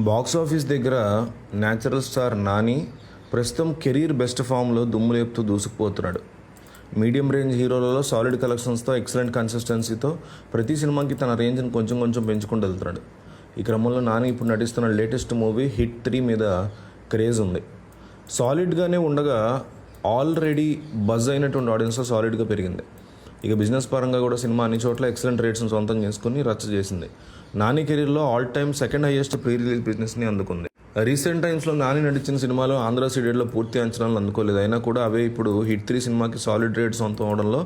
Box office దగ్గర natural star Nani ప్రస్తుతం career best ఫామ్లో దుమ్ము లేపుతూ దూసుకుపోతున్నాడు. మీడియం రేంజ్ హీరోలలో సాలిడ్ కలెక్షన్స్తో ఎక్సలెంట్ కన్సిస్టెన్సీతో ప్రతి సినిమాకి తన రేంజ్ని కొంచెం కొంచెం పెంచుకుంటూ వెళ్తున్నాడు. ఈ క్రమంలో నాని ఇప్పుడు నటిస్తున్న లేటెస్ట్ మూవీ హిట్ 3 మీద క్రేజ్ ఉంది. సాలిడ్గానే ఉండగా ఆల్రెడీ బజ్ అయినటువంటి ఆడియన్స్లో సాలిడ్గా పెరిగింది. ఇక బిజినెస్ పరంగా కూడా సినిమా అన్ని చోట్ల ఎక్సలెంట్ రేట్స్ని సొంతం చేసుకుని రచ్చ చేసింది. నాని కెరీర్లో all time second highest pre release బిజినెస్ని అందుకుంది. రీసెంట్ టైమ్స్లో నాని నటించిన సినిమాలు ఆంధ్ర సీరియల్లో పూర్తి అంచనాలు అందుకోలేదు. అయినా కూడా అవే ఇప్పుడు హిట్ 3 సినిమాకి సాలిడ్ రేట్ సొంతం అవడంలో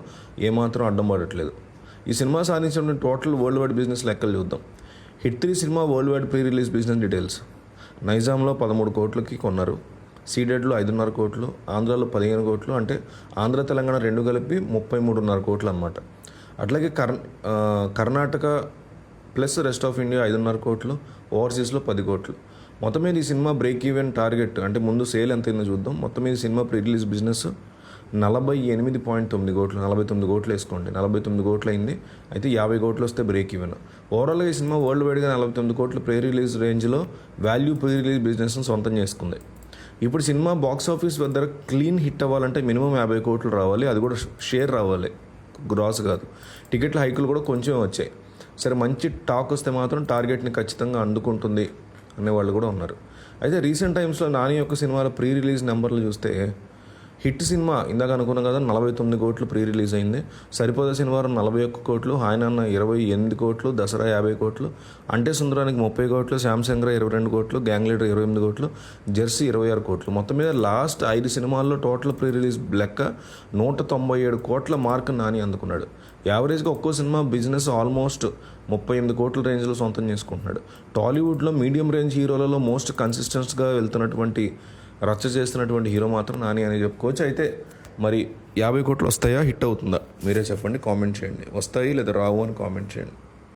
ఏమాత్రం అడ్డం పడట్లేదు. ఈ సినిమా సాధించిన టోటల్ వరల్డ్ వైడ్ బిజినెస్ లెక్కలు చూద్దాం. Hit 3 cinema world wide pre release business details. నైజాంలో 13 కోట్లకి కొన్నారు, సీడెడ్లో 5.5 కోట్లు, ఆంధ్రాలో 15 కోట్లు, అంటే ఆంధ్ర తెలంగాణ రెండు కలిపి 33.5 కోట్లు అనమాట. అట్లాగే Karnataka plus rest of India 5.5 కోట్లు, ఓవర్సీస్లో 10 కోట్లు. మొత్తం మీద ఈ సినిమా బ్రేక్ ఈవెన్ టార్గెట్, అంటే ముందు సేల్ ఎంత అయిందో చూద్దాం. మొత్తం మీద సినిమా ప్రీ రిలీజ్ బిజినెస్ 48.9 కోట్లు, 49 కోట్లు వేసుకోండి. 49 కోట్లు అయింది. అయితే 50 కోట్లు వస్తే బ్రేక్ ఈవెన్. ఓవరాల్గా ఈ సినిమా వరల్డ్ వైడ్గా 49 కోట్లు ప్రీ రిలీజ్ రేంజ్లో వాల్యూ ప్రీ రిలీజ్ బిజినెస్ని సొంతం చేసుకుంది. ఇప్పుడు సినిమా బాక్స్ ఆఫీస్ వద్ద క్లీన్ హిట్ అవ్వాలంటే మినిమం 50 కోట్లు రావాలి. అది కూడా షేర్ రావాలి, గ్రాస్ కాదు. టికెట్ల హైకులు కూడా కొంచెం వచ్చాయి. సరే, మంచి టాక్ వస్తే మాత్రం టార్గెట్ని ఖచ్చితంగా అందుకుంటుంది అనేవాళ్ళు కూడా ఉన్నారు. అయితే రీసెంట్ టైమ్స్లో నాని యొక్క సినిమాల ప్రీ రిలీజ్ నెంబర్లు చూస్తే హిట్ సినిమా ఇందాక అనుకున్నాం కదా 49 కోట్లు ప్రీ రిలీజ్ అయింది. సరిపోదా శనివారం 41 కోట్లు, హాయనన్న 28 కోట్లు, దసరా 50 కోట్లు, అంటే సుందరానికి 30 కోట్లు, శాంసంగ్రా 22 కోట్లు, గ్యాంగ్ లీడర్ 28 కోట్లు, జెర్సీ 26 కోట్లు. మొత్తం మీద లాస్ట్ 5 సినిమాల్లో టోటల్ ప్రీ రిలీజ్ లెక్క 197 కోట్ల మార్క్ నాని అందుకున్నాడు. యావరేజ్గా ఒక్కో సినిమా బిజినెస్ ఆల్మోస్ట్ 38 కోట్ల రేంజ్లో సొంతం చేసుకుంటున్నాడు. టాలీవుడ్లో మీడియం రేంజ్ హీరోలలో మోస్ట్ కన్సిస్టెంట్గా వెళ్తున్నటువంటి రచ్చ చేస్తున్నటువంటి హీరో మాత్రం నాని అని చెప్పుకోవచ్చు. అయితే మరి 50 కోట్లు వస్తాయా, హిట్ అవుతుందా? మీరే చెప్పండి, కామెంట్ చేయండి. వస్తాయి లేదా రావు అని కామెంట్ చేయండి.